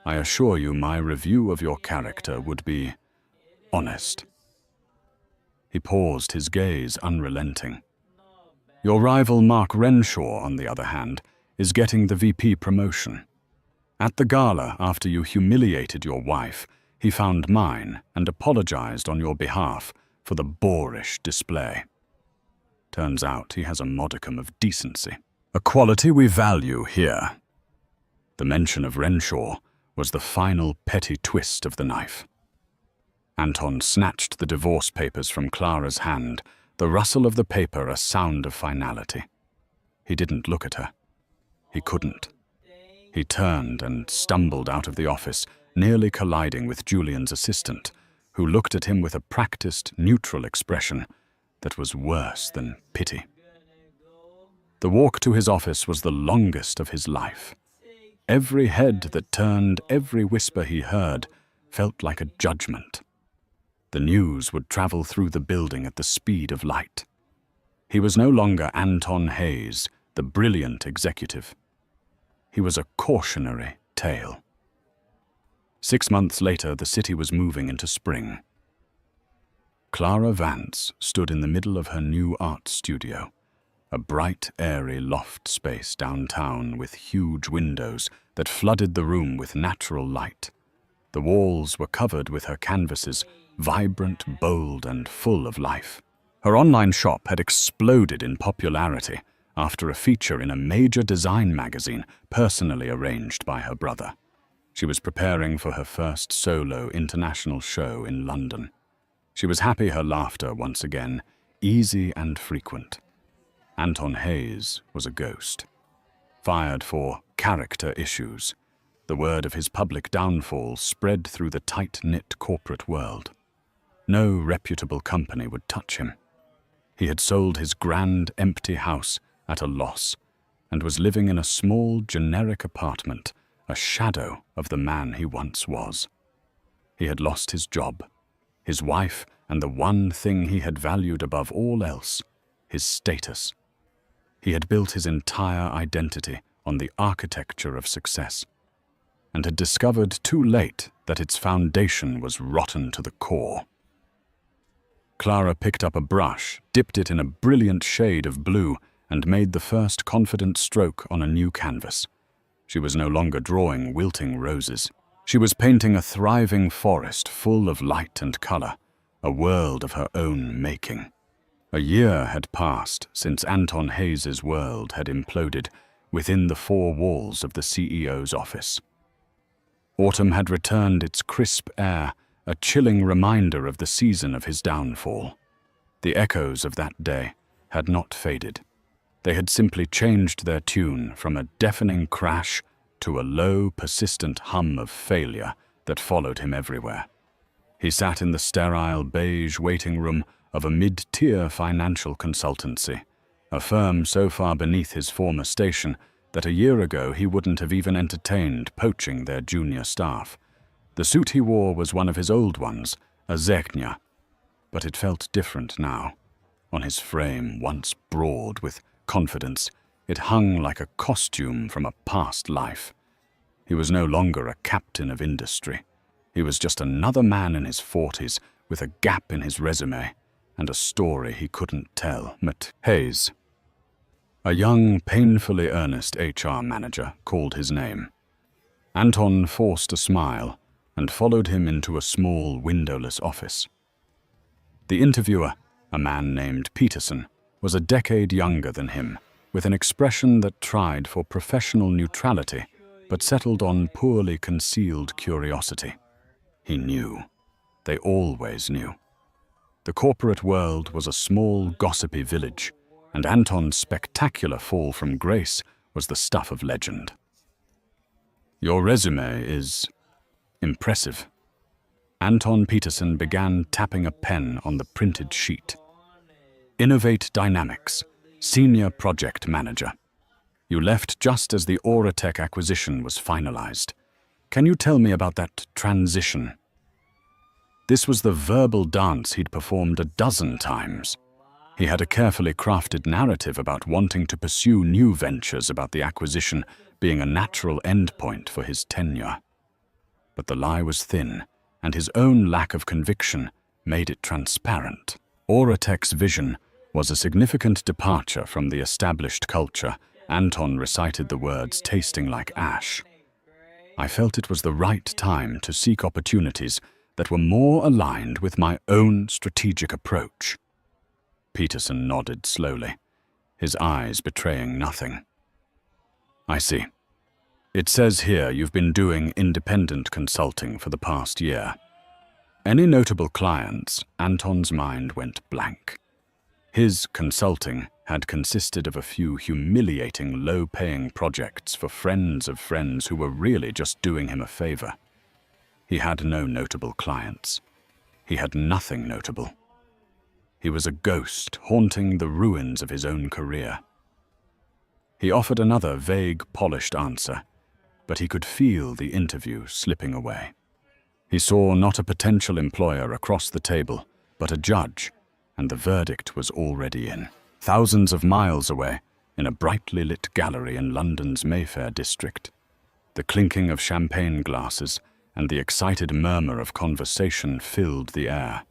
I assure you my review of your character would be honest." He paused, his gaze unrelenting. "Your rival Mark Renshaw, on the other hand, is getting the VP promotion. At the gala, after you humiliated your wife, he found mine and apologized on your behalf for the boorish display. Turns out he has a modicum of decency, a quality we value here." The mention of Renshaw was the final petty twist of the knife. Anton snatched the divorce papers from Clara's hand, the rustle of the paper a sound of finality. He didn't look at her. He couldn't. He turned and stumbled out of the office, nearly colliding with Julian's assistant, who looked at him with a practiced, neutral expression that was worse than pity. The walk to his office was the longest of his life. Every head that turned, every whisper he heard, felt like a judgment. The news would travel through the building at the speed of light. He was no longer Anton Hayes, the brilliant executive. He was a cautionary tale. 6 months later, the city was moving into spring. Clara Vance stood in the middle of her new art studio, a bright, airy loft space downtown with huge windows that flooded the room with natural light. The walls were covered with her canvases, vibrant, bold, and full of life. Her online shop had exploded in popularity after a feature in a major design magazine personally arranged by her brother. She was preparing for her first solo international show in London. She was happy her laughter once again, easy and frequent. Anton Hayes was a ghost. Fired for character issues, the word of his public downfall spread through the tight-knit corporate world. No reputable company would touch him. He had sold his grand, empty house at a loss and was living in a small, generic apartment, a shadow of the man he once was. He had lost his job, his wife, and the one thing he had valued above all else, his status. He had built his entire identity on the architecture of success, and had discovered too late that its foundation was rotten to the core. Clara picked up a brush, dipped it in a brilliant shade of blue, and made the first confident stroke on a new canvas. She was no longer drawing wilting roses. She was painting a thriving forest full of light and color, a world of her own making. A year had passed since Anton Hayes' world had imploded within the 4 walls of the CEO's office. Autumn had returned its crisp air, a chilling reminder of the season of his downfall. The echoes of that day had not faded. They had simply changed their tune from a deafening crash to a low, persistent hum of failure that followed him everywhere. He sat in the sterile, beige waiting room of a mid-tier financial consultancy, a firm so far beneath his former station that a year ago he wouldn't have even entertained poaching their junior staff. The suit he wore was one of his old ones, a Zegna, but it felt different now. On his frame, once broad with confidence, it hung like a costume from a past life. He was no longer a captain of industry. He was just another man in his 40s with a gap in his resume and a story he couldn't tell. Matt Hayes, a young, painfully earnest HR manager, called his name. Anton forced a smile and followed him into a small, windowless office. The interviewer, a man named Peterson, was a decade younger than him, with an expression that tried for professional neutrality but settled on poorly concealed curiosity. He knew. They always knew. The corporate world was a small, gossipy village, and Anton's spectacular fall from grace was the stuff of legend. "Your resume is impressive." Anton Peterson began tapping a pen on the printed sheet. "Innovate Dynamics, Senior Project Manager. You left just as the Auratech acquisition was finalized. Can you tell me about that transition?" This was the verbal dance he'd performed a dozen times. He had a carefully crafted narrative about wanting to pursue new ventures, about the acquisition being a natural endpoint for his tenure. But the lie was thin, and his own lack of conviction made it transparent. Auratech's vision was a significant departure from the established culture. Anton recited the words tasting like ash. "I felt it was the right time to seek opportunities that were more aligned with my own strategic approach." Peterson nodded slowly, his eyes betraying nothing. "I see. It says here you've been doing independent consulting for the past year. Any notable clients?" Anton's mind went blank. His consulting had consisted of a few humiliating, low-paying projects for friends of friends who were really just doing him a favor. He had no notable clients. He had nothing notable. He was a ghost haunting the ruins of his own career. He offered another vague, polished answer, but he could feel the interview slipping away. He saw not a potential employer across the table, but a judge, and the verdict was already in. Thousands of miles away, in a brightly lit gallery in London's Mayfair district, the clinking of champagne glasses and the excited murmur of conversation filled the air.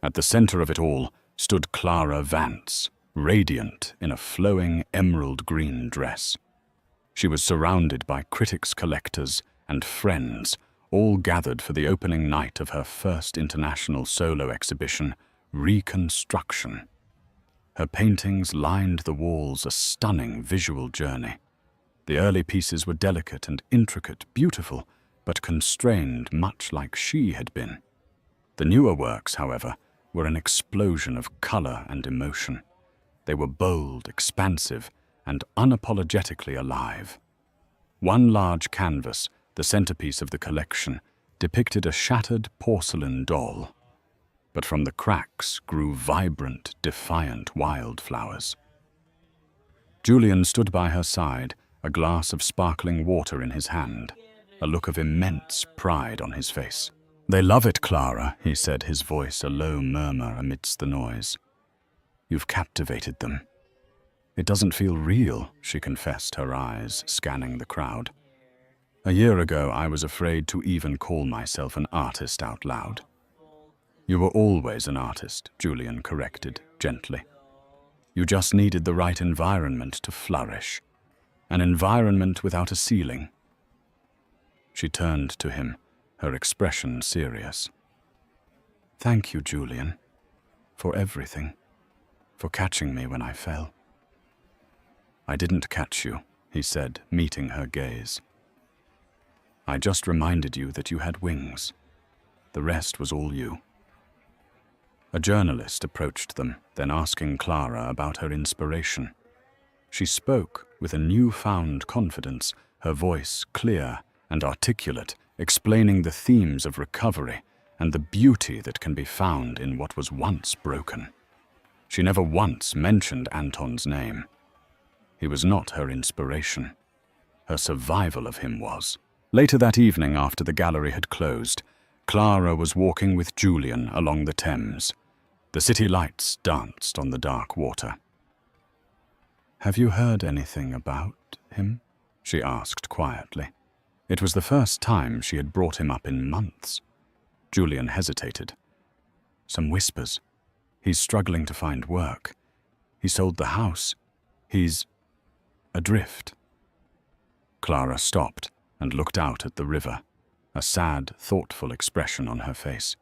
At the center of it all stood Clara Vance, radiant in a flowing emerald green dress. She was surrounded by critics, collectors, and friends, all gathered for the opening night of her first international solo exhibition, Reconstruction. Her paintings lined the walls, a stunning visual journey. The early pieces were delicate and intricate, beautiful, but constrained much like she had been. The newer works, however, were an explosion of color and emotion. They were bold, expansive, and unapologetically alive. One large canvas, the centerpiece of the collection, depicted a shattered porcelain doll, but from the cracks grew vibrant, defiant wildflowers. Julian stood by her side, a glass of sparkling water in his hand, a look of immense pride on his face. "They love it, Clara," he said, his voice a low murmur amidst the noise. "You've captivated them." "It doesn't feel real," she confessed, her eyes scanning the crowd. "A year ago, I was afraid to even call myself an artist out loud." "You were always an artist," Julian corrected gently. "You just needed the right environment to flourish. An environment without a ceiling." She turned to him, her expression serious. "Thank you, Julian, for everything, for catching me when I fell." "I didn't catch you," he said, meeting her gaze. "I just reminded you that you had wings. The rest was all you." A journalist approached them, then asking Clara about her inspiration. She spoke with a newfound confidence, her voice clear and articulate, explaining the themes of recovery and the beauty that can be found in what was once broken. She never once mentioned Anton's name. He was not her inspiration. Her survival of him was. Later that evening, after the gallery had closed, Clara was walking with Julian along the Thames. The city lights danced on the dark water. "Have you heard anything about him?" she asked quietly. It was the first time she had brought him up in months. Julian hesitated. "Some whispers. He's struggling to find work. He sold the house. He's adrift." Clara stopped and looked out at the river, a sad, thoughtful expression on her face.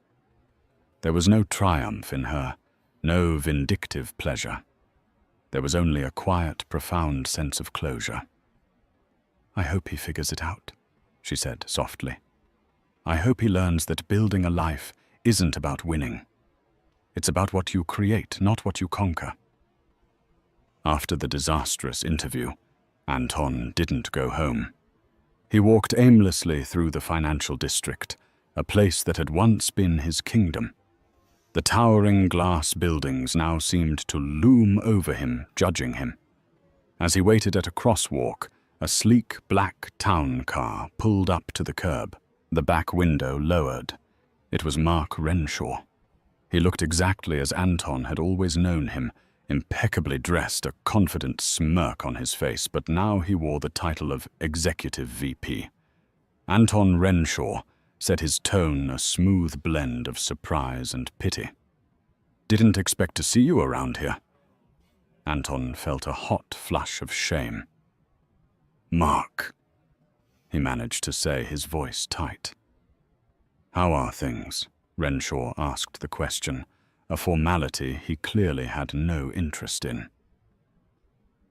There was no triumph in her, no vindictive pleasure. There was only a quiet, profound sense of closure. "I hope he figures it out," she said softly. "I hope he learns that building a life isn't about winning. It's about what you create, not what you conquer." After the disastrous interview, Anton didn't go home. He walked aimlessly through the financial district, a place that had once been his kingdom. The towering glass buildings now seemed to loom over him, judging him. As he waited at a crosswalk, a sleek black town car pulled up to the curb, the back window lowered. It was Mark Renshaw. He looked exactly as Anton had always known him, impeccably dressed, a confident smirk on his face, but now he wore the title of Executive VP. Anton Renshaw said, his tone a smooth blend of surprise and pity. "Didn't expect to see you around here." Anton felt a hot flush of shame. "Mark," he managed to say, his voice tight. "How are things?" Renshaw asked the question, a formality he clearly had no interest in.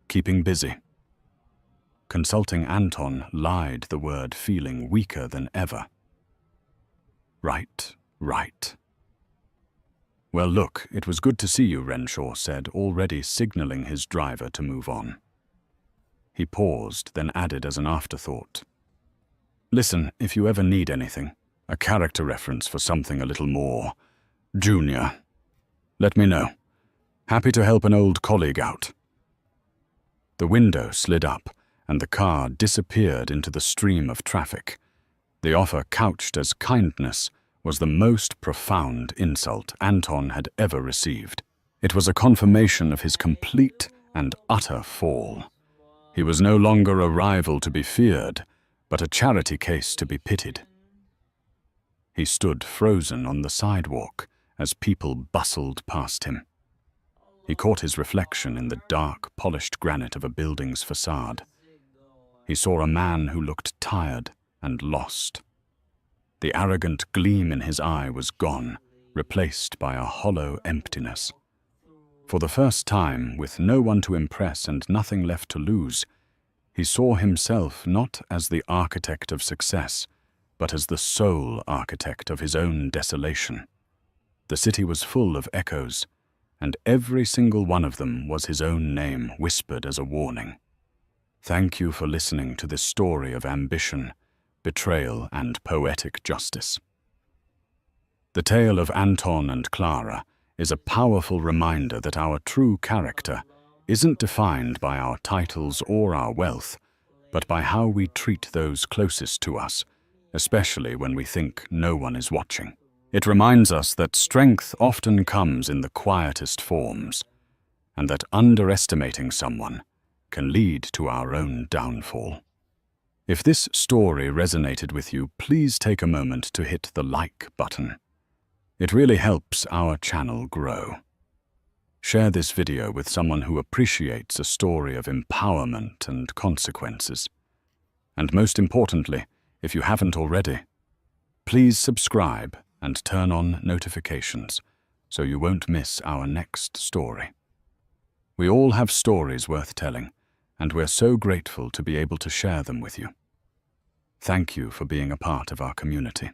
"Keeping busy." Consulting Anton lied the word, feeling weaker than ever. Right. "Well, look, it was good to see you," Renshaw said, already signaling his driver to move on. He paused, then added as an afterthought, "Listen, if you ever need anything, a character reference for something a little more junior, let me know. Happy to help an old colleague out." The window slid up, and the car disappeared into the stream of traffic. The offer, couched as kindness, was the most profound insult Anton had ever received. It was a confirmation of his complete and utter fall. He was no longer a rival to be feared, but a charity case to be pitied. He stood frozen on the sidewalk as people bustled past him. He caught his reflection in the dark, polished granite of a building's facade. He saw a man who looked tired and lost. The arrogant gleam in his eye was gone, replaced by a hollow emptiness. For the first time, with no one to impress and nothing left to lose, he saw himself not as the architect of success, but as the sole architect of his own desolation. The city was full of echoes, and every single one of them was his own name, whispered as a warning. Thank you for listening to this story of ambition, betrayal, and poetic justice. The tale of Anton and Clara is a powerful reminder that our true character isn't defined by our titles or our wealth, but by how we treat those closest to us, especially when we think no one is watching. It reminds us that strength often comes in the quietest forms, and that underestimating someone can lead to our own downfall. If this story resonated with you, please take a moment to hit the like button. It really helps our channel grow. Share this video with someone who appreciates a story of empowerment and consequences. And most importantly, if you haven't already, please subscribe and turn on notifications so you won't miss our next story. We all have stories worth telling, and we're so grateful to be able to share them with you. Thank you for being a part of our community.